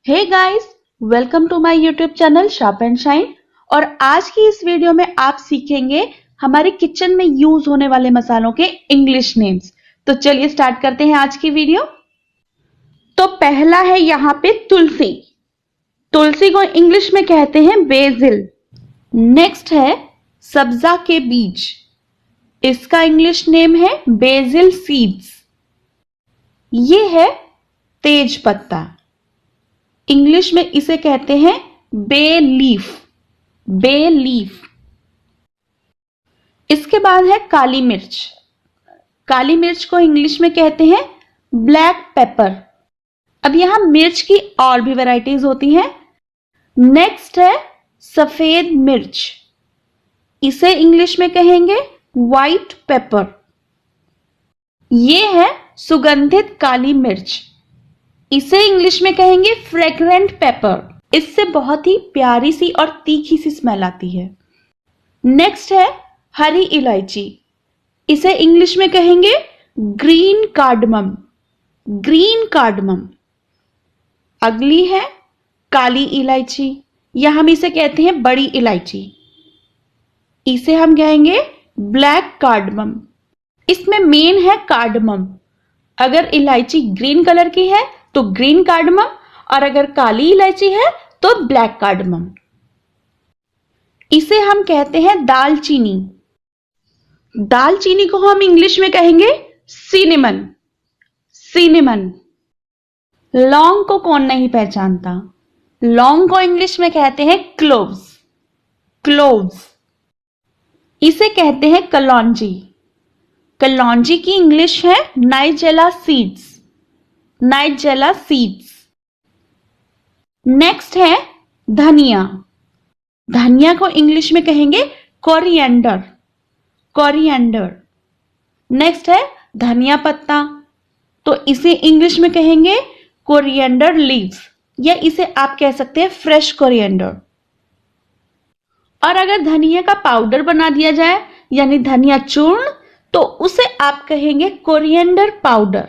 Hey guys, welcome to my YouTube channel sharp and shine. और आज की इस वीडियो में आप सीखेंगे हमारे किचन में यूज होने वाले मसालों के इंग्लिश नेम्स। तो चलिए स्टार्ट करते हैं आज की वीडियो। तो पहला है यहाँ पे तुलसी। तुलसी को इंग्लिश में कहते हैं बेसिल। नेक्स्ट है सब्जा के बीज। इसका इंग्लिश नेम है बेसिल सीड्स। ये है तेज पत्ता। इंग्लिश में इसे कहते हैं बे लीफ। Bay leaf. इसके बाद है काली मिर्च। काली मिर्च को इंग्लिश में कहते हैं ब्लैक पेपर। अब यहां मिर्च की और भी वैरायटीज होती हैं। नेक्स्ट है सफेद मिर्च। इसे इंग्लिश में कहेंगे व्हाइट पेपर। यह है सुगंधित काली मिर्च। इसे इंग्लिश में कहेंगे फ्रेग्रेंट पेपर। इससे बहुत ही प्यारी सी और तीखी सी स्मेल आती है। नेक्स्ट है हरी इलायची। इसे इंग्लिश में कहेंगे ग्रीन कार्डमम। Green cardamom. अगली है काली इलायची, या हम इसे कहते हैं बड़ी इलायची। इसे हम कहेंगे ब्लैक कार्डमम। इसमें मेन है कार्डमम। अगर इलायची ग्रीन कलर की है तो ग्रीन कार्डमम, और अगर काली इलायची है तो ब्लैक कार्डमम। इसे हम कहते हैं दालचीनी। दालचीनी को हम इंग्लिश में कहेंगे सिनेमन। सिनेमन। लौंग को कौन नहीं पहचानता? लौंग को इंग्लिश में कहते हैं क्लोव्स। क्लोव्स। इसे कहते हैं कलौंजी। कलौंजी की इंग्लिश है nigella seeds. Nigella seeds. Next है धनिया। धनिया को इंग्लिश में कहेंगे कोरिएंडर। कोरिएंडर। नेक्स्ट है धनिया पत्ता। तो इसे इंग्लिश में कहेंगे कोरिएंडर लीव्स, या इसे आप कह सकते हैं फ्रेश कोरिएंडर। और अगर धनिया का पाउडर बना दिया जाए यानी धनिया चूर्ण, तो उसे आप कहेंगे कोरिएंडर पाउडर।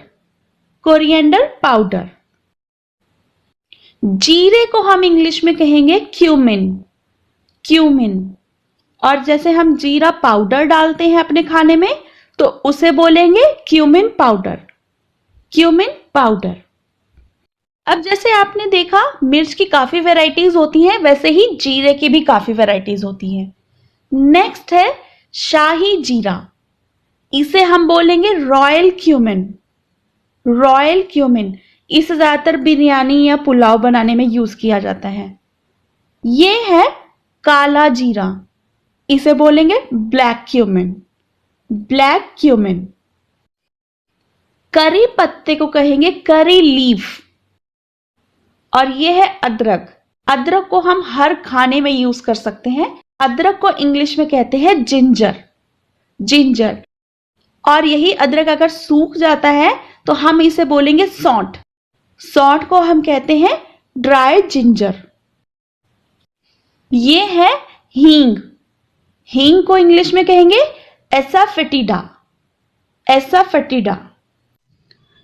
Coriander powder. जीरे को हम इंग्लिश में कहेंगे क्यूमिन। क्यूमिन। और जैसे हम जीरा पाउडर डालते हैं अपने खाने में, तो उसे बोलेंगे क्यूमिन पाउडर। Cumin powder. अब जैसे आपने देखा मिर्च की काफी वैरायटीज होती हैं, वैसे ही जीरे की भी काफी वैरायटीज होती हैं। नेक्स्ट है शाही जीरा। इसे हम बोलेंगे रॉयल क्यूमिन। Royal cumin. इसे ज्यादातर बिरयानी या पुलाव बनाने में यूज किया जाता है। यह है काला जीरा। इसे बोलेंगे ब्लैक क्यूमिन। Black cumin. करी पत्ते को कहेंगे करी लीफ। और यह है अदरक। अदरक को हम हर खाने में यूज कर सकते हैं। अदरक को इंग्लिश में कहते हैं जिंजर। जिंजर। और यही अदरक अगर सूख जाता है तो हम इसे बोलेंगे सौंठ। सौंठ को हम कहते हैं ड्राई जिंजर। ये है हींग। हींग को इंग्लिश में कहेंगे एसाफेटिडा। एसाफेटिडा।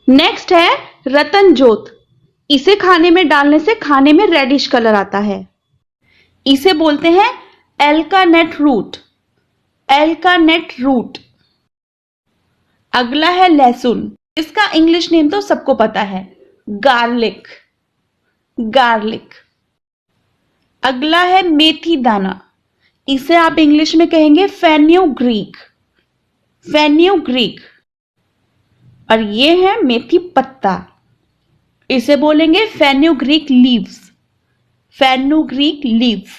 नेक्स्ट है रतन जोत। इसे खाने में डालने से खाने में रेडिश कलर आता है। इसे बोलते हैं एल्कानेट रूट। एल्कानेट रूट। अगला है लहसुन। इसका इंग्लिश नेम तो सबको पता है, गार्लिक। गार्लिक। अगला है मेथी दाना। इसे आप इंग्लिश में कहेंगे फेन्यूग्रीक। फेन्यूग्रीक। और ये है मेथी पत्ता। इसे बोलेंगे फेन्यूग्रीक लीव्स। Fenugreek leaves.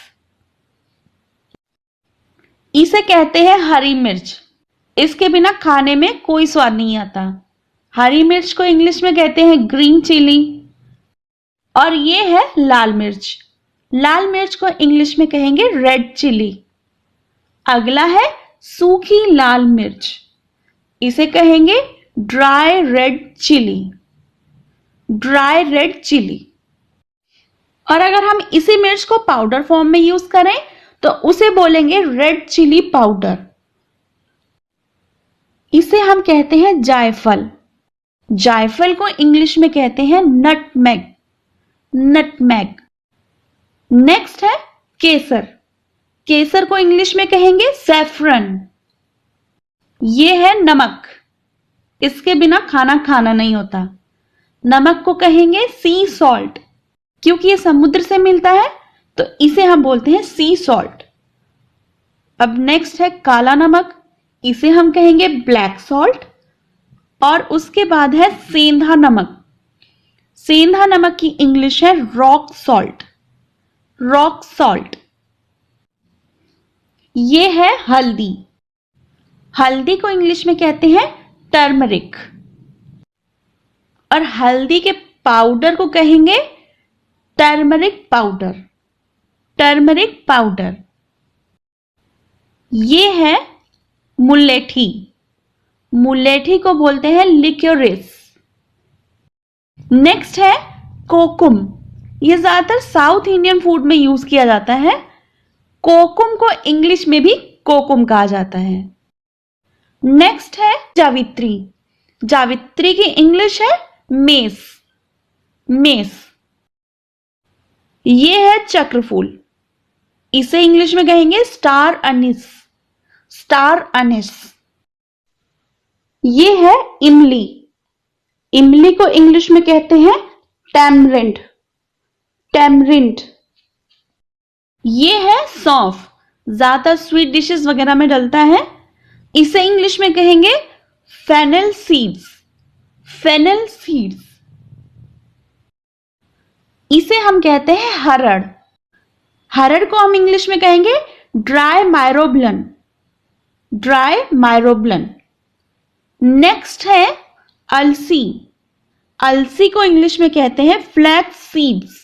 इसे कहते हैं हरी मिर्च। इसके बिना खाने में कोई स्वाद नहीं आता। हरी मिर्च को इंग्लिश में कहते हैं ग्रीन चिली। और ये है लाल मिर्च। लाल मिर्च को इंग्लिश में कहेंगे रेड चिली। अगला है सूखी लाल मिर्च। इसे कहेंगे dry red chilli. Dry red chilli. और अगर हम इसी मिर्च को पाउडर फॉर्म में यूज करें तो उसे बोलेंगे रेड चिली पाउडर। इसे हम कहते हैं जायफल। जायफल को इंग्लिश में कहते हैं नटमेग। नटमैग। नेक्स्ट है केसर। केसर को इंग्लिश में कहेंगे सैफरन। ये है नमक, इसके बिना खाना खाना नहीं होता। नमक को कहेंगे सी सॉल्ट, क्योंकि ये समुद्र से मिलता है तो इसे हम बोलते हैं सी सॉल्ट। अब नेक्स्ट है काला नमक, इसे हम कहेंगे ब्लैक सॉल्ट। और उसके बाद है सेंधा नमक। सेंधा नमक की इंग्लिश है रॉक सॉल्ट। Rock salt. ये है हल्दी। हल्दी को इंग्लिश में कहते हैं टर्मरिक। और हल्दी के पाउडर को कहेंगे टर्मरिक पाउडर। Turmeric powder. ये है मुलेठी। मुलेठी को बोलते हैं लिक्योरिस। नेक्स्ट है कोकुम। ये ज्यादातर साउथ इंडियन फूड में यूज किया जाता है। कोकुम को इंग्लिश में भी कोकुम कहा जाता है। नेक्स्ट है जावित्री। जावित्री की इंग्लिश है मेस। मेस। ये है चक्रफूल, इसे इंग्लिश में कहेंगे स्टार अनिस। स्टार अनिस। ये है इमली। इमली को इंग्लिश में कहते हैं टैमरिंड। टैमरिंड। ये है सौंफ, ज्यादा स्वीट डिशेस वगैरह में डलता है। इसे इंग्लिश में कहेंगे फेनल सीड्स। Fennel seeds. इसे हम कहते हैं हरड़। हरड़ को हम इंग्लिश में कहेंगे ड्राई माइरोब्लन। ड्राई माइरोब्लन। नेक्स्ट है अलसी। अलसी को इंग्लिश में कहते हैं फ्लैक्स सीड्स।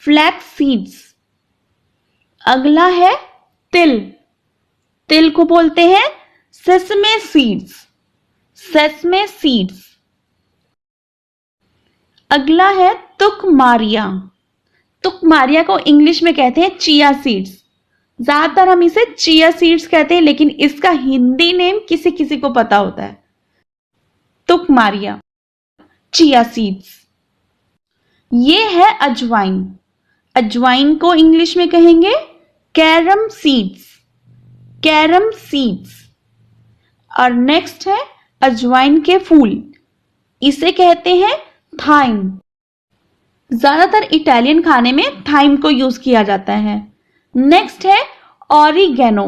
Flax seeds. अगला है तिल। तिल को बोलते हैं सेसमे सीड्स। Sesame seeds. अगला है तुकमारिया। तुकमारिया को इंग्लिश में कहते हैं चिया सीड्स। ज्यादातर हम इसे चिया सीड्स कहते हैं, लेकिन इसका हिंदी नेम किसी किसी को पता होता है। तुकमारिया, चिया सीड्स। ये है अजवाइन। अजवाइन को इंग्लिश में कहेंगे कैरम सीड्स। Carom seeds. और नेक्स्ट है अजवाइन के फूल, इसे कहते हैं थाइम। ज्यादातर इटालियन खाने में थाइम को यूज किया जाता है। नेक्स्ट है ऑरिगेनो।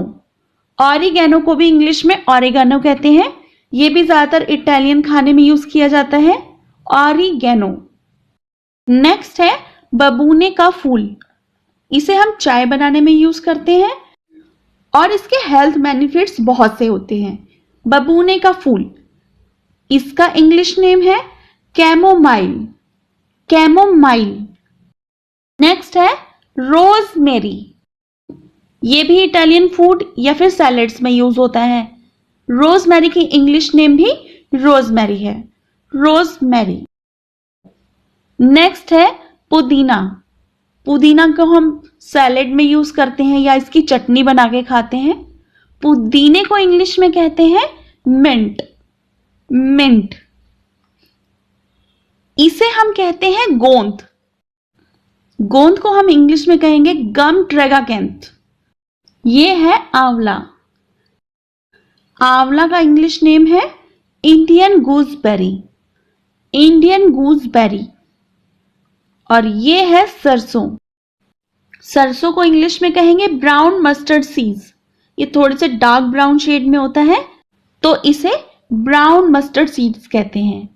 ऑरिगेनो को भी इंग्लिश में ऑरिगेनो कहते हैं। यह भी ज्यादातर इटालियन खाने में यूज किया जाता है। ऑरिगेनो। नेक्स्ट है बबूने का फूल। इसे हम चाय बनाने में यूज करते हैं और इसके हेल्थ बेनिफिट्स बहुत से होते हैं। बबूने का फूल, इसका इंग्लिश नेम है कैमोमाइल। कैमोमाइल। नेक्स्ट है रोजमेरी। ये भी इटालियन फूड या फिर सैलेड्स में यूज होता है। रोजमेरी की इंग्लिश नेम भी रोजमेरी है। रोजमेरी। नेक्स्ट है पुदीना। पुदीना को हम सैलेड में यूज करते हैं या इसकी चटनी बना के खाते हैं। पुदीने को इंग्लिश में कहते हैं मिंट। मिंट। इसे हम कहते हैं गोंद। गोंद को हम इंग्लिश में कहेंगे गम ट्रेगाकेंथ। ये है आंवला। आंवला का इंग्लिश नेम है इंडियन गूसबेरी। Indian gooseberry. और ये है सरसों। सरसों को इंग्लिश में कहेंगे ब्राउन मस्टर्ड सीड्स। ये थोड़े से डार्क ब्राउन शेड में होता है तो इसे ब्राउन मस्टर्ड सीड्स कहते हैं।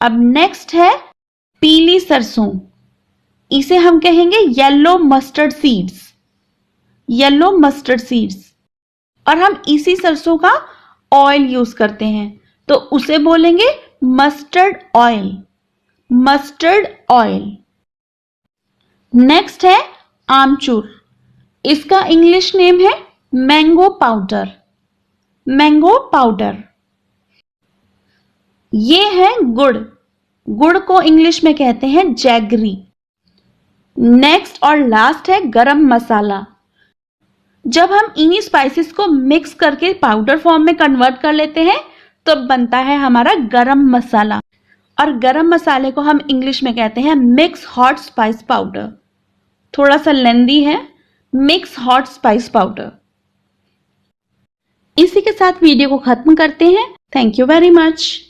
अब नेक्स्ट है पीली सरसों। इसे हम कहेंगे yellow mustard seeds. Yellow mustard seeds. और हम इसी सरसों का ऑयल यूज करते हैं तो उसे बोलेंगे mustard oil. Mustard oil. Next है आमचूर। इसका इंग्लिश नेम है मैंगो पाउडर। Mango powder. ये है गुड़। गुड़ को इंग्लिश में कहते हैं जैगरी। नेक्स्ट और लास्ट है गरम मसाला। जब हम इन्हीं स्पाइसेस को मिक्स करके पाउडर फॉर्म में कन्वर्ट कर लेते हैं तो बनता है हमारा गरम मसाला। और गरम मसाले को हम इंग्लिश में कहते हैं मिक्स हॉट स्पाइस पाउडर। थोड़ा सा लेंदी है, मिक्स हॉट स्पाइस पाउडर। इसी के साथ वीडियो को खत्म करते हैं। Thank you very much.